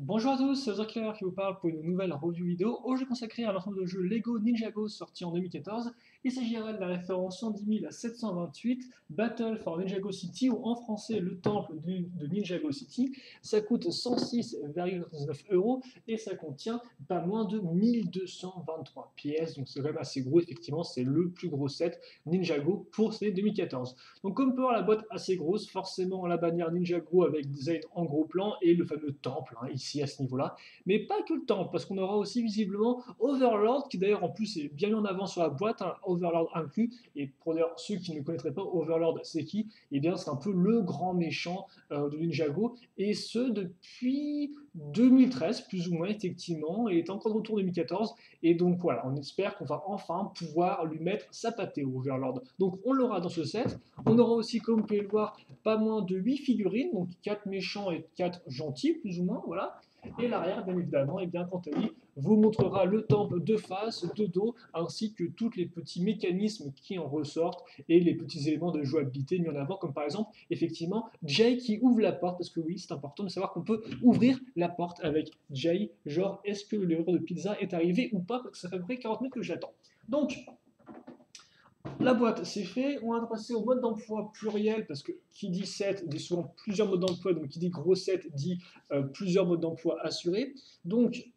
Bonjour à tous, c'est Zerkler qui vous parle pour une nouvelle review vidéo. Aujourd'hui consacrée à l'ensemble de jeu Lego Ninjago sorti en 2014. Il s'agira de la référence 110 728 Battle for Ninjago City ou en français le temple de Ninjago City. Ça coûte 106,9 € et ça contient pas moins de 1223 pièces. Donc c'est quand même assez gros, effectivement, c'est le plus gros set Ninjago pour cette année 2014. Donc comme on peut voir la boîte assez grosse, forcément la bannière Ninjago avec design en gros plan et le fameux temple ici à ce niveau-là. Mais pas que le temple, parce qu'on aura aussi visiblement Overlord, qui d'ailleurs en plus est bien mis en avant sur la boîte, Overlord inclus. Et pour d'ailleurs ceux qui ne connaîtraient pas Overlord, c'est qui? Eh bien c'est un peu le grand méchant de Ninjago, et ce depuis 2013 plus ou moins effectivement, et est encore de retour en 2014. Et donc voilà, on espère qu'on va enfin pouvoir lui mettre sa pâtée au Overlord. Donc on l'aura dans ce set. On aura aussi, comme vous pouvez le voir, pas moins de 8 figurines, donc 4 méchants et 4 gentils, plus ou moins, voilà. Et l'arrière, bien évidemment, et bien quant à lui, vous montrera le temple de face, de dos, ainsi que tous les petits mécanismes qui en ressortent et les petits éléments de jouabilité mis en avant, comme par exemple, effectivement, Jay qui ouvre la porte, parce que oui, c'est important de savoir qu'on peut ouvrir la porte avec Jay, genre, est-ce que le livreur de pizza est arrivé ou pas, parce que ça fait à peu près 40 minutes que j'attends. Donc, la boîte, c'est fait. On va passer au mode d'emploi pluriel parce que qui dit set dit souvent plusieurs modes d'emploi. Donc, qui dit gros set dit plusieurs modes d'emploi assurés. Donc,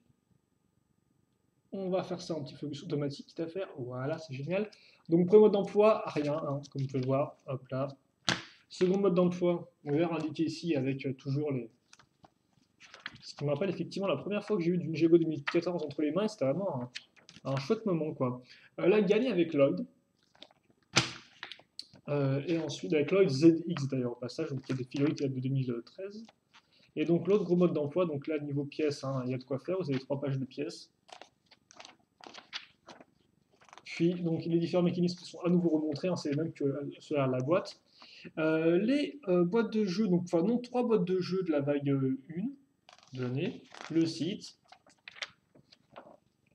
on va faire ça en petit focus automatique, quitte à faire. Voilà, c'est génial. Donc, premier mode d'emploi, rien, comme vous pouvez le voir. Hop là. Second mode d'emploi, on va indiqué ici avec toujours les. Ce qui me rappelle effectivement la première fois que j'ai eu du Jego 2014 entre les mains, c'était vraiment un chouette moment, quoi. Là, gagné avec Lloyd. Et ensuite avec Lloyd ZX d'ailleurs au passage, donc il y a des figurines qui datent de 2013. Et donc l'autre gros mode d'emploi, donc là niveau pièces, il y a de quoi faire, vous avez 3 pages de pièces. Puis donc les différents mécanismes sont à nouveau remontrés, c'est les mêmes que sur la boîte. Les boîtes de jeu, donc enfin non, 3 boîtes de jeu de la vague 1 de l'année, le site,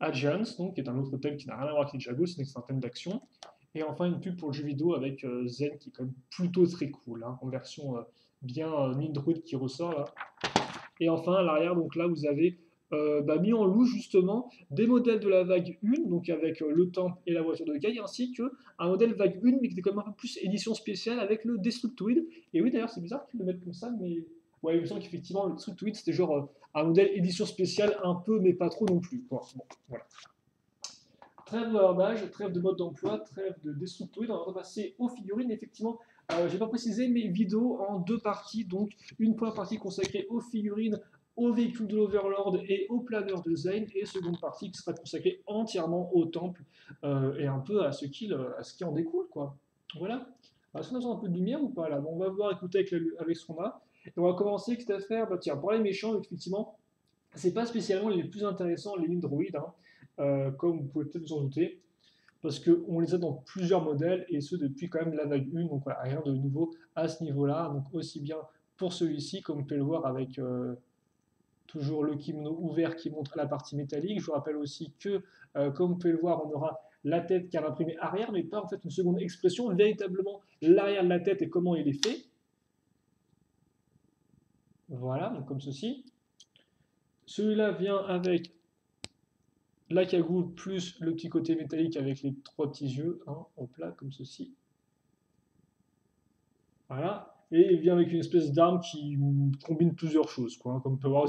Agents, donc, qui est un autre thème qui n'a rien à voir avec les Jago, c'est un thème d'action. Et enfin, une pub pour le jeu vidéo avec Zen, qui est quand même plutôt très cool, en version bien Nindroid qui ressort là. Et enfin, à l'arrière, donc là, vous avez mis en louche justement des modèles de la vague 1, donc avec le temple et la voiture de Guy, ainsi qu'un modèle vague 1, mais qui était quand même un peu plus édition spéciale avec le Destructoid. Et oui, d'ailleurs, c'est bizarre qu'ils le mettent comme ça, mais ouais, il me semble qu'effectivement, le Destructoid, c'était genre un modèle édition spéciale un peu, mais pas trop non plus, quoi. Bon, voilà. Trêve de bavardage, trêve de mode d'emploi, trêve de destructoid. On va repasser aux figurines. Effectivement, je n'ai pas précisé mes vidéos en 2 parties. Donc, une première partie consacrée aux figurines, aux véhicules de l'Overlord et aux planeurs de Zane. Et seconde partie qui sera consacrée entièrement au temple et un peu à ce qui en découle, quoi. Voilà. Est-ce qu'on a un peu de lumière ou pas là? Bon, on va voir, écouter avec ce qu'on a. Et on va commencer, quitte à faire, tiens, pour les méchants, effectivement, c'est pas spécialement les plus intéressants, les Nindroid, comme vous pouvez peut-être vous en douter, parce qu'on les a dans plusieurs modèles, et ce depuis quand même la vague 1, donc voilà, rien de nouveau à ce niveau-là, donc aussi bien pour celui-ci, comme vous pouvez le voir avec toujours le kimono ouvert qui montre la partie métallique. Je vous rappelle aussi que, comme vous pouvez le voir, on aura la tête qui a l'imprimé arrière, mais pas en fait une seconde expression, véritablement l'arrière de la tête et comment il est fait. Voilà, donc comme ceci. Celui-là vient avec la cagoule plus le petit côté métallique avec les 3 petits yeux, au plat comme ceci. Voilà. Et il vient avec une espèce d'arme qui combine plusieurs choses, quoi. Comme on peut voir,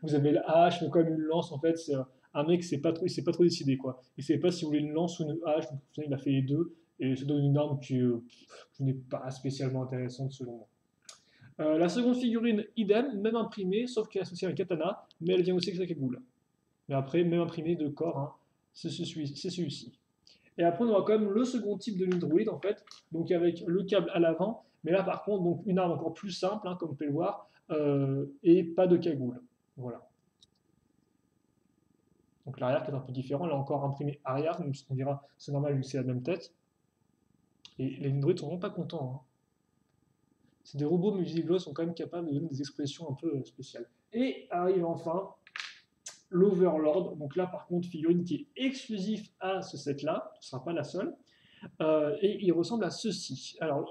vous avez la hache, mais comme une lance, en fait, c'est un mec, il s'est pas trop décidé, quoi. Il sait pas si vous voulez une lance ou une hache, donc il a fait les deux, et ça donne une arme qui n'est pas spécialement intéressante selon moi. La seconde figurine, idem, même imprimée, sauf qu'elle est associée à un katana, mais elle vient aussi avec sa cagoule. Mais après, même imprimé de corps, c'est celui-ci. Et après, on aura quand même le second type de Nindroid, en fait, donc avec le câble à l'avant, mais là, par contre, donc une arme encore plus simple, comme vous pouvez le voir, et pas de cagoule. Voilà. Donc l'arrière qui est un peu différent, là encore imprimé arrière, même si on dira c'est normal vu que c'est la même tête. Et les Nindroids sont vraiment pas contents. C'est des robots, mais visiblement sont quand même capables de donner des expressions un peu spéciales. Et arrive enfin l'Overlord. Donc là, par contre, figurine qui est exclusif à ce set-là, ce ne sera pas la seule. et il ressemble à ceci. Alors,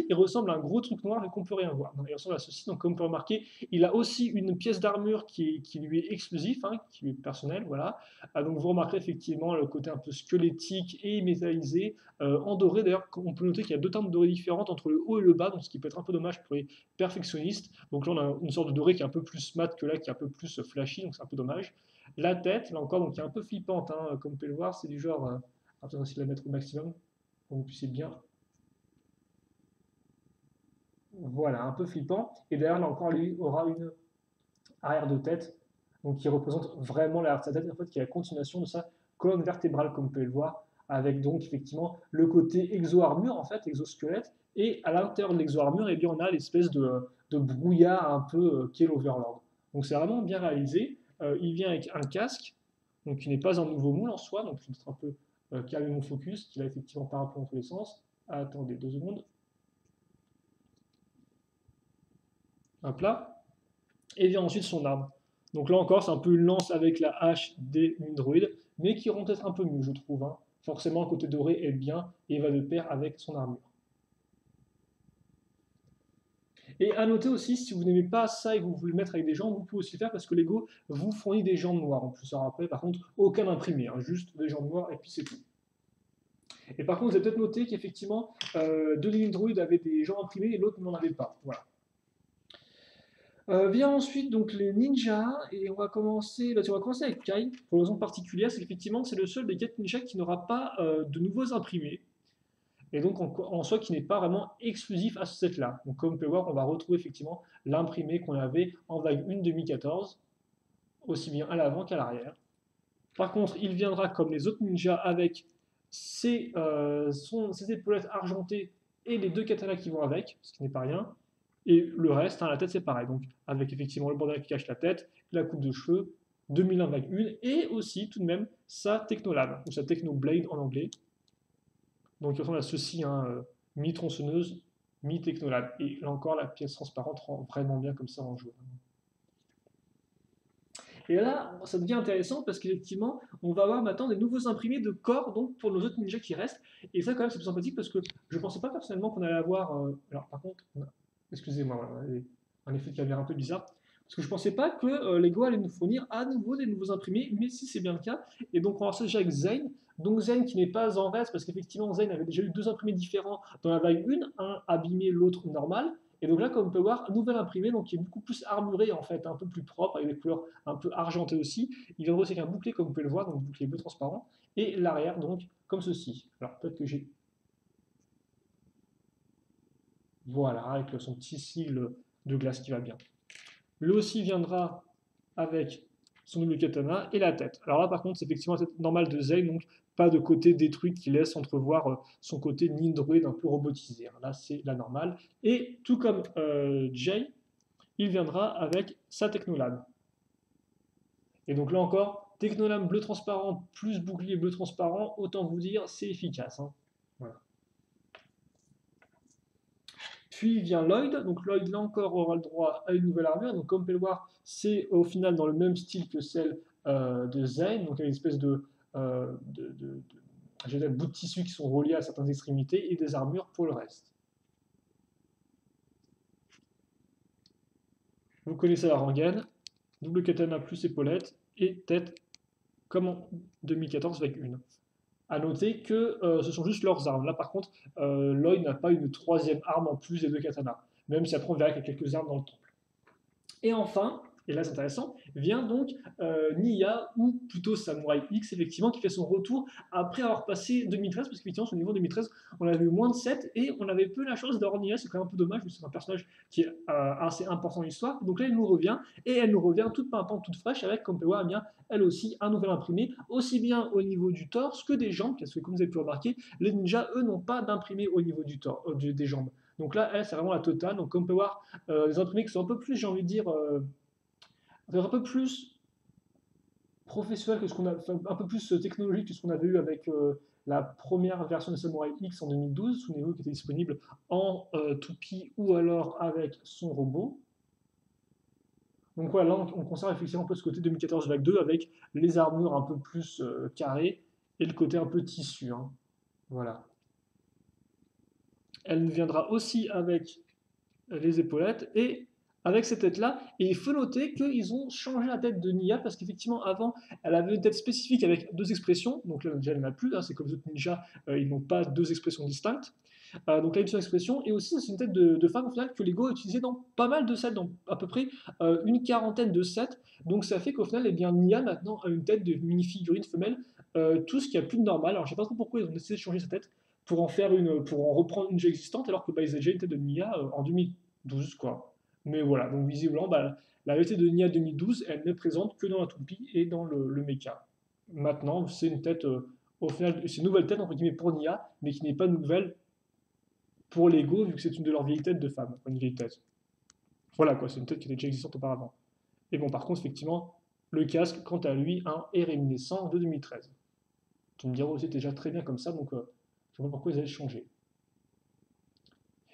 il ressemble à un gros truc noir et qu'on peut rien voir. Il ressemble à ceci, donc comme on peut remarquer, il a aussi une pièce d'armure qui lui est exclusive, hein, qui lui est personnelle, voilà. Donc vous remarquerez effectivement le côté un peu squelettique et métallisé, en doré d'ailleurs. On peut noter qu'il y a deux teintes dorées différentes entre le haut et le bas, donc ce qui peut être un peu dommage pour les perfectionnistes. Donc là on a une sorte de doré qui est un peu plus mat que là, qui est un peu plus flashy, donc c'est un peu dommage. La tête, là encore, donc qui est un peu flippante, hein, comme vous pouvez le voir, c'est du genre... attends, on va essayer de la mettre au maximum pour que vous puissiez bien. Voilà, un peu flippant. Et derrière, là encore, lui aura une arrière de tête, donc qui représente vraiment l'arrière de sa tête, en fait, qui est la continuation de sa colonne vertébrale, comme vous pouvez le voir, avec donc effectivement le côté exo-armure, en fait, exosquelette, et à l'intérieur de l'exo-armure, eh bien, on a l'espèce de brouillard un peu qu'est l'Overlord. Donc c'est vraiment bien réalisé. Il vient avec un casque, donc qui n'est pas un nouveau moule en soi, donc je vais peut-être un peu calmer mon focus, qui a effectivement pas un peu dans tous les sens. Attendez 2 secondes. Hop là. Et vient ensuite son arme. Donc là encore, c'est un peu une lance avec la hache des Mindroid, mais qui rend peut-être un peu mieux, je trouve, hein. Forcément, le côté doré est bien et va de pair avec son armure. Et à noter aussi, si vous n'aimez pas ça et que vous voulez le mettre avec des jambes, vous pouvez aussi le faire parce que Lego vous fournit des jambes noires en plus. Alors après, par contre, aucun imprimé, hein, juste des jambes noires et puis c'est tout. Et par contre, vous avez peut-être noté qu'effectivement, deux des Mindroid avaient des jambes imprimées et l'autre n'en avait pas. Voilà. Vient ensuite donc les ninjas, et on va commencer avec Kai, pour une raison particulière, c'est qu'effectivement c'est le seul des 4 ninjas qui n'aura pas de nouveaux imprimés, et donc en soi qui n'est pas vraiment exclusif à ce set-là. Donc comme on peut voir, on va retrouver effectivement l'imprimé qu'on avait en vague 1 2014, aussi bien à l'avant qu'à l'arrière. Par contre, il viendra comme les autres ninjas avec ses épaulettes argentées et les 2 katanas qui vont avec, ce qui n'est pas rien. Et le reste, hein, la tête c'est pareil, donc avec effectivement le bandana qui cache la tête, la coupe de cheveux, 2001 vague 1, et aussi tout de même sa Technolab, ou sa Technoblade en anglais. Donc il ressemble à ceci, hein, mi-tronçonneuse, mi-Technolab. Et là encore, la pièce transparente rend vraiment bien comme ça en joueur. Et là, ça devient intéressant parce qu'effectivement, on va avoir maintenant des nouveaux imprimés de corps donc pour nos autres ninjas qui restent. Et ça, quand même, c'est plus sympathique parce que je ne pensais pas personnellement qu'on allait avoir. Alors, par contre, excusez-moi, voilà, un effet de caméra un peu bizarre. Parce que je ne pensais pas que Lego allait nous fournir à nouveau des nouveaux imprimés, mais si c'est bien le cas. Et donc, on va voir ça déjà avec Zane. Donc, Zane qui n'est pas en reste, parce qu'effectivement, Zane avait déjà eu 2 imprimés différents dans la vague 1, un abîmé, l'autre normal. Et donc là, comme on peut voir, un nouvel imprimé, donc qui est beaucoup plus armuré en fait, un peu plus propre, avec des couleurs un peu argentées aussi. Il viendra aussi avec un bouclier, comme vous pouvez le voir, donc bouclier bleu transparent, et l'arrière, donc, comme ceci. Alors peut-être que j'ai... Voilà, avec son petit sigle de glace qui va bien. Lui aussi viendra avec son double katana et la tête. Alors là, par contre, c'est effectivement la tête normale de Zane, donc pas de côté détruit qui laisse entrevoir son côté Nindroid un peu robotisé. Là, c'est la normale. Et tout comme Jay, il viendra avec sa Technolab. Et donc là encore, Technolab bleu transparent plus bouclier bleu transparent, autant vous dire, c'est efficace, hein. Voilà. Puis vient Lloyd, donc Lloyd là encore aura le droit à une nouvelle armure, donc comme vous pouvez le voir, c'est au final dans le même style que celle de Zane, donc avec une espèce de bouts de tissu qui sont reliés à certaines extrémités et des armures pour le reste. Vous connaissez la rengaine, double katana plus épaulette et tête comme en 2014 avec une. À noter que ce sont juste leurs armes. Là, par contre, Lloyd n'a pas une troisième arme en plus des 2 katanas, même si après on verra qu'il y a quelques armes dans le temple. Et enfin, et là c'est intéressant, vient donc Nia, ou plutôt Samurai X, effectivement, qui fait son retour après avoir passé 2013, parce qu'effectivement, son niveau 2013, on avait eu moins de 7, et on avait peu la chance d'avoir Nia, c'est quand même un peu dommage, parce que c'est un personnage qui est assez important dans l'histoire. Donc là, elle nous revient, et elle nous revient toute pimpante, toute fraîche, avec, comme on peut voir, eh bien, elle aussi, un nouvel imprimé, aussi bien au niveau du torse que des jambes, parce que comme vous avez pu remarquer, les ninjas, eux, n'ont pas d'imprimé au niveau du torse, des jambes. Donc là, elle, c'est vraiment la totale. Donc comme on peut voir, les imprimés qui sont un peu plus, j'ai envie de dire, un peu plus professionnel que ce qu'on a, enfin, un peu plus technologique que ce qu'on avait eu avec la première version de Samurai X en 2012, souvenez-vous, qui était disponible en toupie ou alors avec son robot. Donc voilà, là on conserve effectivement un peu ce côté 2014 vague 2 avec les armures un peu plus carrées et le côté un peu tissu, hein. Voilà. Elle viendra aussi avec les épaulettes et avec cette tête-là. Et il faut noter qu'ils ont changé la tête de Nia parce qu'effectivement, avant, elle avait une tête spécifique avec deux expressions. Donc là, déjà, elle n'en a plus. Hein, c'est comme les autres ninjas, ils n'ont pas deux expressions distinctes. Donc là, une seule expression. Et aussi, c'est une tête de femme au final que Lego a utilisé dans pas mal de sets, dans à peu près une quarantaine de sets. Donc ça fait qu'au final, eh bien, Nia maintenant a une tête de mini-figurine femelle, tout ce qui a plus de normal. Alors je sais pas trop pourquoi ils ont décidé de changer sa tête pour en faire une, pour en reprendre une déjà existante, alors que bah, ils avaient déjà une tête de Nia en 2012, quoi. Mais voilà, donc visiblement, bah, la réalité de Nia 2012, elle n'est présente que dans la toupie et dans le mecha. Maintenant, c'est une tête, au final, c'est une nouvelle tête entre guillemets pour Nia, mais qui n'est pas nouvelle pour Lego, vu que c'est une de leurs vieilles têtes de femmes, une vieille tête. Voilà quoi, c'est une tête qui était déjà existante auparavant. Et bon, par contre, effectivement, le casque, quant à lui, est réminiscent de 2013. Tu me diras aussi, c'était déjà très bien comme ça, donc je vois pas pourquoi ils avaient changé.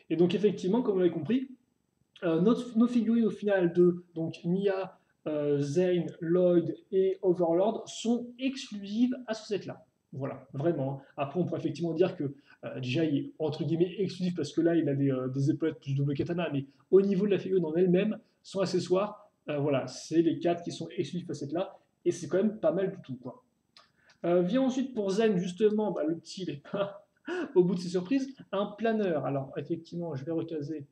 Et donc, effectivement, comme vous l'avez compris, nos figurines au final de donc Nia, Zane, Lloyd et Overlord sont exclusives à ce set-là. Voilà, vraiment. Après, on pourrait effectivement dire que déjà, il est entre guillemets exclusif parce que là, il a des épaulettes plus double katana, mais au niveau de la figurine en elle-même, son accessoire, voilà, c'est les 4 qui sont exclusifs à ce set-là, et c'est quand même pas mal du tout, quoi. Vient ensuite pour Zen, justement, bah, le petit, il est pas au bout de ses surprises, un planeur. Alors, effectivement, je vais recaser.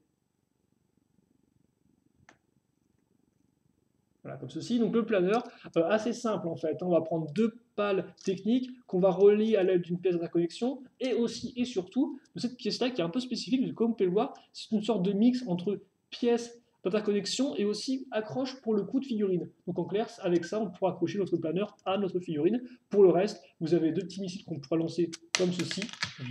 Voilà, comme ceci. Donc le planeur, assez simple en fait. On va prendre deux pales techniques qu'on va relier à l'aide d'une pièce d'interconnexion et aussi et surtout de cette pièce-là qui est un peu spécifique, comme vous pouvez le voir, c'est une sorte de mix entre pièces d'interconnexion et aussi accroche pour le coup de figurine. Donc en clair, avec ça, on pourra accrocher notre planeur à notre figurine. Pour le reste, vous avez deux petits missiles qu'on pourra lancer comme ceci.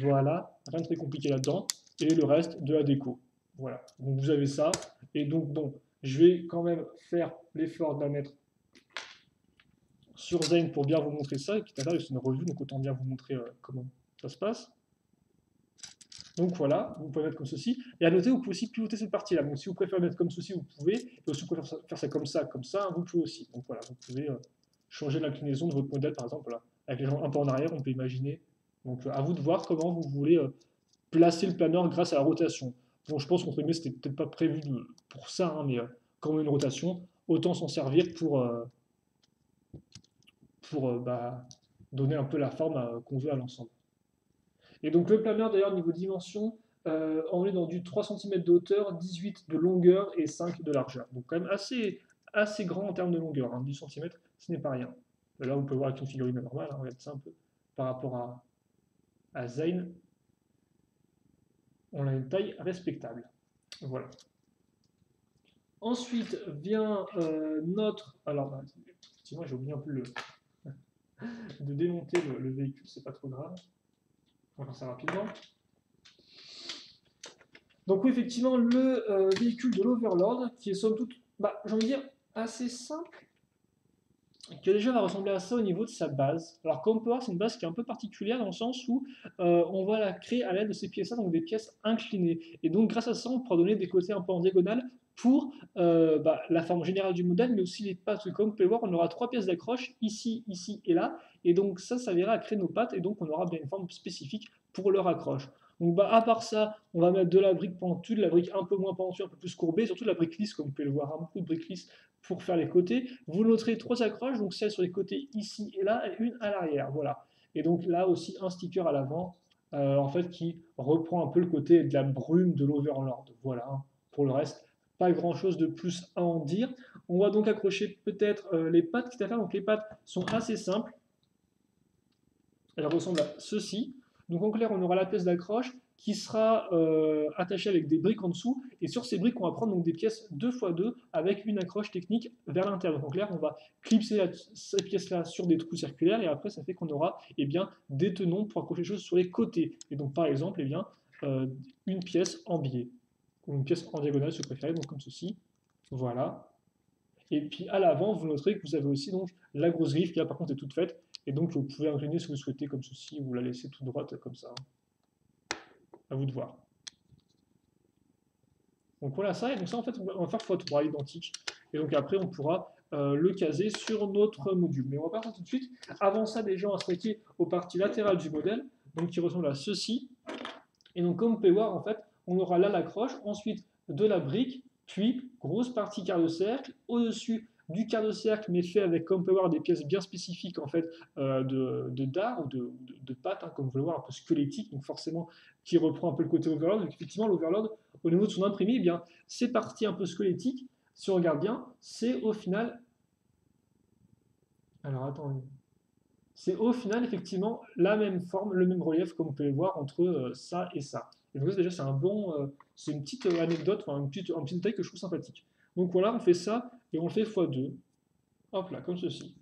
Voilà, rien de très compliqué là-dedans. Et le reste de la déco. Voilà, donc vous avez ça. Et donc, bon, je vais quand même faire l'effort de la mettre sur Zane pour bien vous montrer ça. Et puis tout à l'heure, c'est une revue, donc autant bien vous montrer comment ça se passe. Donc voilà, vous pouvez mettre comme ceci. Et à noter, vous pouvez aussi pivoter cette partie-là. Donc si vous préférez mettre comme ceci, vous pouvez. Et aussi, vous préférez faire ça comme ça, vous pouvez aussi. Donc voilà, vous pouvez changer l'inclinaison de votre modèle, par exemple, voilà. Avec les jambes un peu en arrière, on peut imaginer. Donc à vous de voir comment vous voulez placer le planeur grâce à la rotation. Bon, je pense qu'entre guillemets, c'était peut-être pas prévu pour ça, hein, mais quand on a une rotation, autant s'en servir pour bah, donner un peu la forme qu'on veut à l'ensemble. Et donc le planeur, d'ailleurs, niveau dimension, on est dans du 3 cm de hauteur, 18 de longueur et 5 de largeur. Donc quand même assez grand en termes de longueur. Hein. 10 cm, ce n'est pas rien. Là, vous pouvez voir avec une figurine normale, hein, regardez ça un peu, par rapport à Zane, on a une taille respectable. Voilà. Ensuite vient notre. Alors, bah, effectivement, j'ai oublié un peu de démonter le véhicule, c'est pas trop grave. On va faire ça rapidement. Donc, oui, effectivement, le véhicule de l'Overlord, qui est somme toute, bah, j'ai envie de dire, assez simple, qui déjà va ressembler à ça au niveau de sa base. Alors, comme on peut voir, c'est une base qui est un peu particulière dans le sens où on va la créer à l'aide de ces pièces-là, donc des pièces inclinées. Et donc, grâce à ça, on pourra donner des côtés un peu en diagonale pour bah, la forme générale du modèle, mais aussi les pattes. Parce que comme vous pouvez le voir, on aura trois pièces d'accroche, ici, ici et là. Et donc, ça verra à créer nos pattes, et donc on aura bien une forme spécifique pour leur accroche. Donc, bah, à part ça, on va mettre de la brique pentue, de la brique un peu moins pentue, un peu plus courbée, surtout de la brique lisse, comme vous pouvez le voir, hein, beaucoup de briques lisses pour faire les côtés. Vous noterez trois accroches, donc celle sur les côtés ici et là, et une à l'arrière. Voilà. Et donc là aussi un sticker à l'avant, en fait, qui reprend un peu le côté de la brume de l'Overlord. Voilà. Hein. Pour le reste, pas grand chose de plus à en dire. On va donc accrocher peut-être les pattes qui à faire. Donc les pattes sont assez simples. Elles ressemblent à ceci. Donc en clair, on aura la pièce d'accroche qui sera attachée avec des briques en dessous. Et sur ces briques, on va prendre donc des pièces 2x2 avec une accroche technique vers l'intérieur. Donc en clair, on va clipser cette pièce-là sur des trous circulaires et après, ça fait qu'on aura eh bien, des tenons pour accrocher les choses sur les côtés. Et donc par exemple, eh bien, une pièce en biais ou une pièce en diagonale si vous préférez, donc comme ceci. Voilà. Et puis à l'avant, vous noterez que vous avez aussi donc la grosse griffe qui là par contre est toute faite. Et donc vous pouvez incliner si vous souhaitez comme ceci, ou vous la laissez toute droite comme ça. À vous de voir. Donc voilà ça, et donc ça en fait on va faire x3 identique. Et donc après on pourra le caser sur notre module. Mais on va pas faire tout de suite. Avant ça déjà on va s'attaquer aux parties latérales du modèle. donc qui ressemble à ceci. Et donc, comme vous pouvez voir, en fait, on aura là l'accroche, ensuite de la brique, puis grosse partie quart de cercle, au-dessus du quart de cercle, mais fait avec, comme vous pouvez voir, des pièces bien spécifiques en fait de dard ou de pâte, hein, comme vous pouvez voir, un peu squelettique, donc forcément qui reprend un peu le côté overlord. Donc effectivement, l'overlord, au niveau de son imprimé, eh bien, ces parties un peu squelettiques, si on regarde bien, c'est au final. Alors attendez. C'est au final effectivement la même forme, le même relief comme vous pouvez le voir entre ça et ça. Et donc ça, déjà c'est un bon, c'est une petite anecdote, enfin, un petit détail que je trouve sympathique. Donc voilà, on fait ça et on le fait x2, hop là, comme ceci.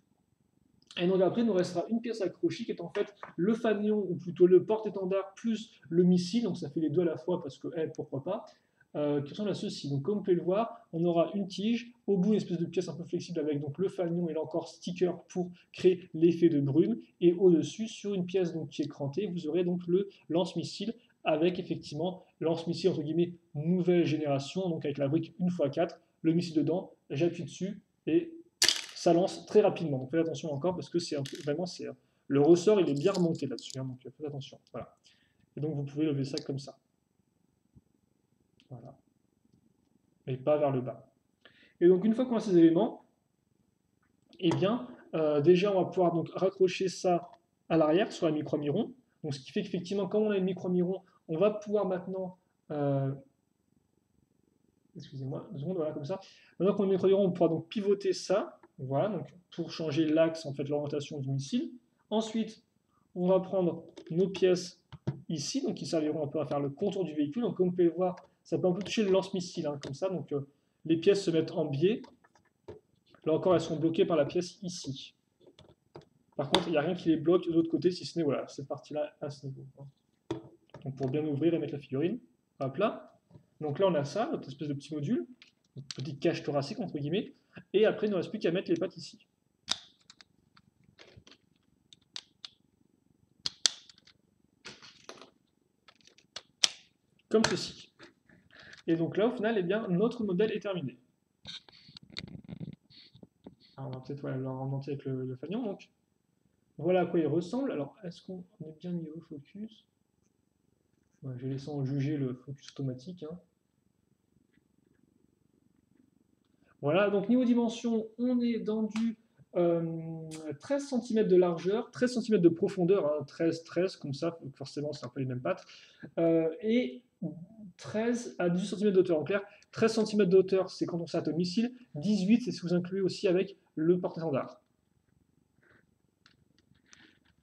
Et donc après, il nous restera une pièce accrochée qui est en fait le fanion, ou plutôt le porte-étendard plus le missile, donc ça fait les deux à la fois parce que, pourquoi pas, qui ressemble à ceci. Donc comme vous pouvez le voir, on aura une tige, au bout une espèce de pièce un peu flexible avec donc le fanion et là encore sticker pour créer l'effet de brume, et au-dessus, sur une pièce donc, qui est crantée, vous aurez donc le lance-missile avec effectivement lance-missile entre guillemets nouvelle génération, donc avec la brique 1x4, le missile dedans, j'appuie dessus et ça lance très rapidement. Donc faites attention encore parce que c'est vraiment le ressort il est bien remonté là-dessus, hein, donc faites attention. Voilà. Et donc vous pouvez lever ça comme ça. Voilà. Et pas vers le bas. Et donc une fois qu'on a ces éléments, eh bien déjà on va pouvoir donc raccrocher ça à l'arrière sur la micro-miron. Donc ce qui fait qu'effectivement quand on a une micro-miron, on va pouvoir maintenant excusez-moi, 2 secondes, voilà, comme ça. Maintenant qu'on a une micro-miron, on pourra donc pivoter ça, voilà, donc pour changer l'axe, en fait, l'orientation du missile. Ensuite, on va prendre nos pièces ici, donc qui serviront un peu à faire le contour du véhicule. Donc comme vous pouvez le voir, ça peut un peu toucher le lance-missile, hein, comme ça. Donc les pièces se mettent en biais. Là encore, elles sont bloquées par la pièce ici. Par contre, il n'y a rien qui les bloque de l'autre côté, si ce n'est voilà, cette partie-là à ce niveau. Donc pour bien ouvrir et mettre la figurine, hop là. Donc là, on a ça, notre espèce de petit module, une petite cage thoracique, entre guillemets. Et après, il ne reste plus qu'à mettre les pattes ici. Comme ceci. Et donc là, au final, eh bien, notre modèle est terminé. Alors, on va peut-être le remonter avec le fanion. Donc, voilà à quoi il ressemble. Alors, est-ce qu'on est bien niveau focus? Ouais, je vais laisser en juger le focus automatique. Hein. Voilà, donc niveau dimension, on est dans du 13 cm de largeur, 13 cm de profondeur, hein, 13, comme ça, donc forcément c'est un peu les mêmes pattes, et 13 à 18 cm de hauteur. En clair, 13 cm de hauteur, c'est quand on s'arrête au missile, 18, c'est si vous incluez aussi avec le porte-étendard.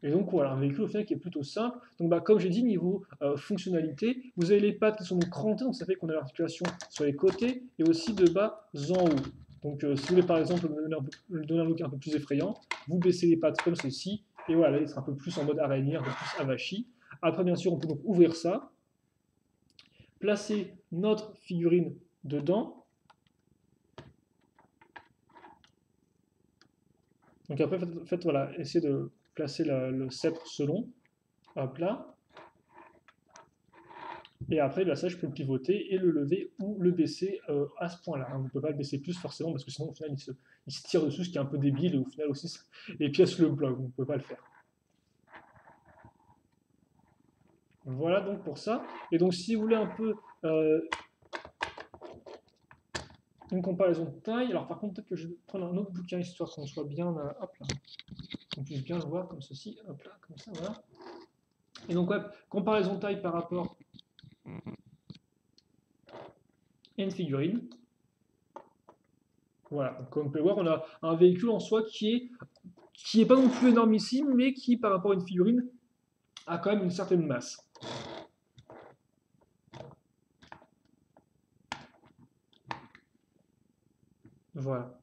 Et donc voilà, un véhicule au final qui est plutôt simple. Donc comme j'ai dit, niveau fonctionnalité, vous avez les pattes qui sont donc crantées, donc ça fait qu'on a l'articulation sur les côtés et aussi de bas en haut. Donc si vous voulez par exemple donner un look un peu plus effrayant, vous baissez les pattes comme ceci, et voilà, il sera un peu plus en mode araignée, un peu plus avachi. Après bien sûr, on peut donc ouvrir ça, placer notre figurine dedans. Donc après, faites voilà, essayez de placer le sceptre selon. Hop là. Et après, ça, je peux le pivoter et le lever ou le baisser à ce point-là. On ne peut pas le baisser plus forcément parce que sinon, au final, il se tire dessus, ce qui est un peu débile. Et au final aussi, les pièces le bloquent. On ne peut pas le faire. Voilà donc pour ça. Et donc, si vous voulez un peu une comparaison de taille, alors par contre, peut-être que je vais prendre un autre bouquin histoire qu'on soit bien, hop là, qu'on puisse bien le voir comme ceci, hop là, comme ça, voilà. Et donc, ouais, comparaison de taille par rapport à une figurine. Voilà, donc, comme on peut voir, on a un véhicule en soi qui est pas non plus énormissime, mais qui, par rapport à une figurine, a quand même une certaine masse. Voilà.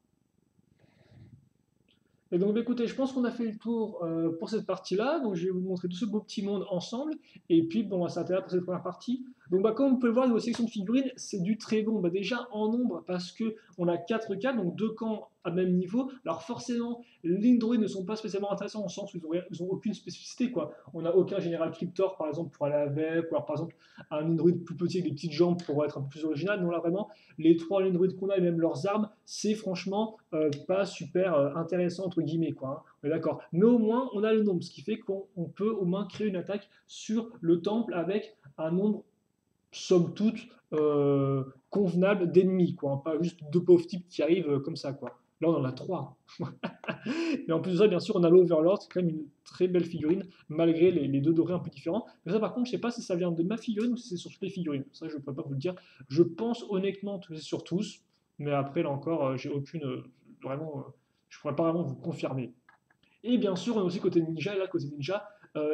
Et donc, écoutez, je pense qu'on a fait le tour pour cette partie-là. Donc, je vais vous montrer tout ce beau petit monde ensemble. Et puis, bon, on va s'arrêter là pour cette première partie. Donc bah, comme vous pouvez le voir, nos sélections de figurines, c'est du très bon. Bah, déjà en nombre, parce qu'on a 4 cas, donc 2 camps à même niveau. Alors forcément, les lignes droïdes ne sont pas spécialement intéressantes, au sens où ils ont aucune spécificité, quoi. On n'a aucun général Cryptor, par exemple, pour aller avec, ou alors par exemple un ligne droïde plus petit avec des petites jambes pour être un peu plus original. Non, là vraiment, les 3 lignes droïdes qu'on a et même leurs armes, c'est franchement pas super intéressant, entre guillemets, quoi. Hein. On est d'accord. Mais au moins, on a le nombre, ce qui fait qu'on peut au moins créer une attaque sur le temple avec un nombre somme toute convenable d'ennemis, quoi. Hein, pas juste deux pauvres types qui arrivent comme ça, quoi. Là, on en a trois. Et en plus de ça, bien sûr, on a l'Overlord, c'est quand même une très belle figurine, malgré les deux dorés un peu différents. Mais ça, par contre, je sais pas si ça vient de ma figurine ou si c'est sur toutes les figurines. Ça, je peux pas vous le dire. Je pense honnêtement que c'est sur tous, mais après, là encore, j'ai aucune. Vraiment, je pourrais pas vraiment vous confirmer. Et bien sûr, on a aussi côté ninja, et là, côté ninja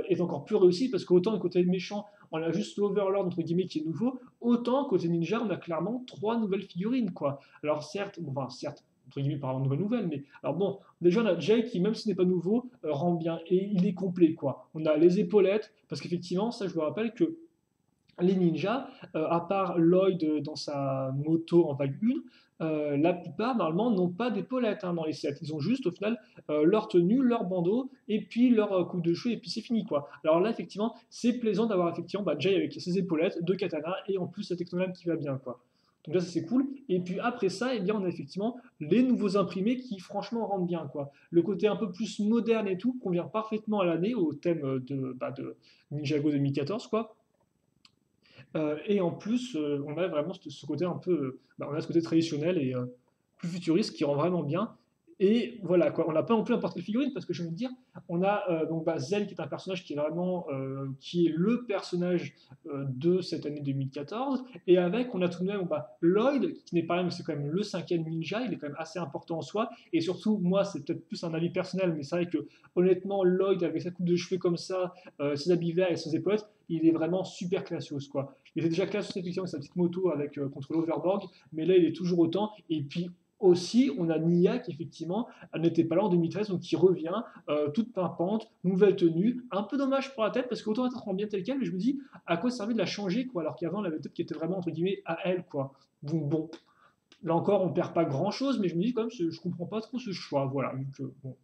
est encore plus réussi parce qu'autant du côté méchant, on a juste l'Overlord entre guillemets qui est nouveau, autant côté ninja, on a clairement 3 nouvelles figurines, quoi. Alors certes, bon, enfin certes, entre guillemets par nouvelle, mais alors bon, déjà on a Jay qui, même s'il n'est pas nouveau, rend bien et il est complet, quoi. On a les épaulettes, parce qu'effectivement, ça je vous rappelle que les ninjas, à part Lloyd dans sa moto en vague 1, la plupart, normalement, n'ont pas d'épaulettes hein, dans les sets. Ils ont juste, au final, leur tenue, leur bandeau, et puis leur coupe de cheveux, et puis c'est fini, quoi. Alors là, effectivement, c'est plaisant d'avoir, effectivement, bah, Jay avec ses épaulettes, deux katanas, et en plus, sa technolame qui va bien, quoi. Donc là, ça c'est cool. Et puis après ça, eh bien, on a effectivement les nouveaux imprimés qui, franchement, rendent bien, quoi. Le côté un peu plus moderne et tout convient parfaitement à l'année, au thème de Ninjago 2014, quoi. Et en plus, on a vraiment ce côté un peu, on a ce côté traditionnel et plus futuriste qui rend vraiment bien. Et voilà, quoi. On n'a pas non plus n'importe quelle figurine parce que je veux dire, on a donc Zell qui est un personnage qui est vraiment qui est le personnage de cette année 2014. Et avec, on a tout de même Lloyd qui n'est pas rien, mais c'est quand même le cinquième ninja. Il est quand même assez important en soi. Et surtout, moi, c'est peut-être plus un avis personnel, mais c'est vrai que honnêtement, Lloyd avec sa coupe de cheveux comme ça, ses habits verts et ses épaulettes, il est vraiment super classios, quoi. Il était déjà classe effectivement avec sa petite moto avec, contre l'Overborg, mais là il est toujours autant. Et puis aussi, on a Nia qui effectivement elle n'était pas là en 2013, donc qui revient, toute pimpante, nouvelle tenue. Un peu dommage pour la tête, parce qu'autant elle rend bien telle quelle, mais je me dis à quoi ça servait de la changer, quoi, alors qu'avant elle avait tête qui était vraiment entre guillemets à elle, quoi. Bon, là encore on perd pas grand chose, mais je me dis quand même, je comprends pas trop ce choix, voilà. Donc, bon.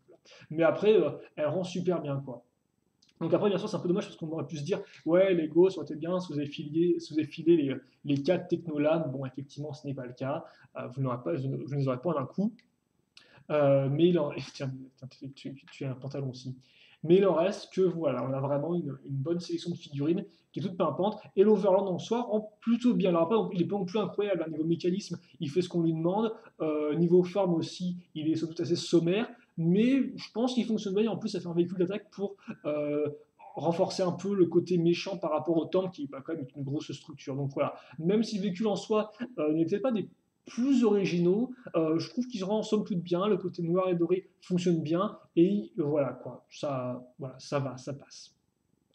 Mais après, elle rend super bien, quoi. Donc après, bien sûr, c'est un peu dommage parce qu'on aurait pu se dire, ouais, Lego, ça aurait été bien si vous avez filé les 4 technolames. Bon, effectivement, ce n'est pas le cas. Vous n'aurez pas, je ne les aurais pas d'un coup. Mais il en... Tiens, tu as un pantalon aussi. Mais il en reste que, voilà, on a vraiment une bonne sélection de figurines qui est toute pimpante. Et l'Overland en soi rend plutôt bien. Alors après, il n'est pas non plus incroyable. Hein, niveau mécanisme, il fait ce qu'on lui demande. Niveau forme aussi, il est surtout assez sommaire. Mais je pense qu'il fonctionne bien. Et en plus, ça fait un véhicule d'attaque pour renforcer un peu le côté méchant par rapport au temple, qui est quand même une grosse structure. Donc voilà, même si le véhicule en soi n'est peut-être pas des plus originaux, je trouve qu'ils rendent en somme toute bien. Le côté noir et doré fonctionne bien. Et voilà, quoi. Voilà, ça va, ça passe.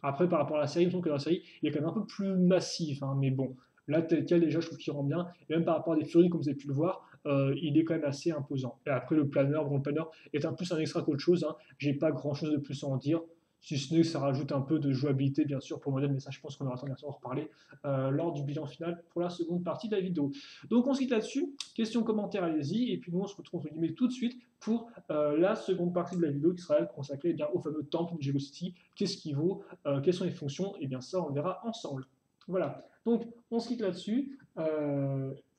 Après, par rapport à la série, il me semble que dans la série, il est quand même un peu plus massif. Hein, mais bon, là, tel quel, déjà, je trouve qu'il rend bien. Et même par rapport à des figurines, comme vous avez pu le voir, il est quand même assez imposant. Et après, le planeur, bon, le planeur est un plus un extra qu'autre chose. Hein. J'ai pas grand chose de plus à en dire. Si ce n'est que ça rajoute un peu de jouabilité, bien sûr, pour le modèle, mais ça, je pense qu'on aura tendance à en reparler lors du bilan final pour la seconde partie de la vidéo. Donc, on se quitte là-dessus. Questions, commentaires, allez-y. Et puis, nous, on se retrouve, entre guillemets, tout de suite pour la seconde partie de la vidéo qui sera elle, consacrée au fameux temple de Ninjago City. Qu'est-ce qu'il vaut, quelles sont les fonctions, et bien ça on verra ensemble. Voilà, donc on se quitte là-dessus,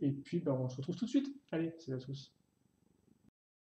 et puis on se retrouve tout de suite. Allez, salut à tous.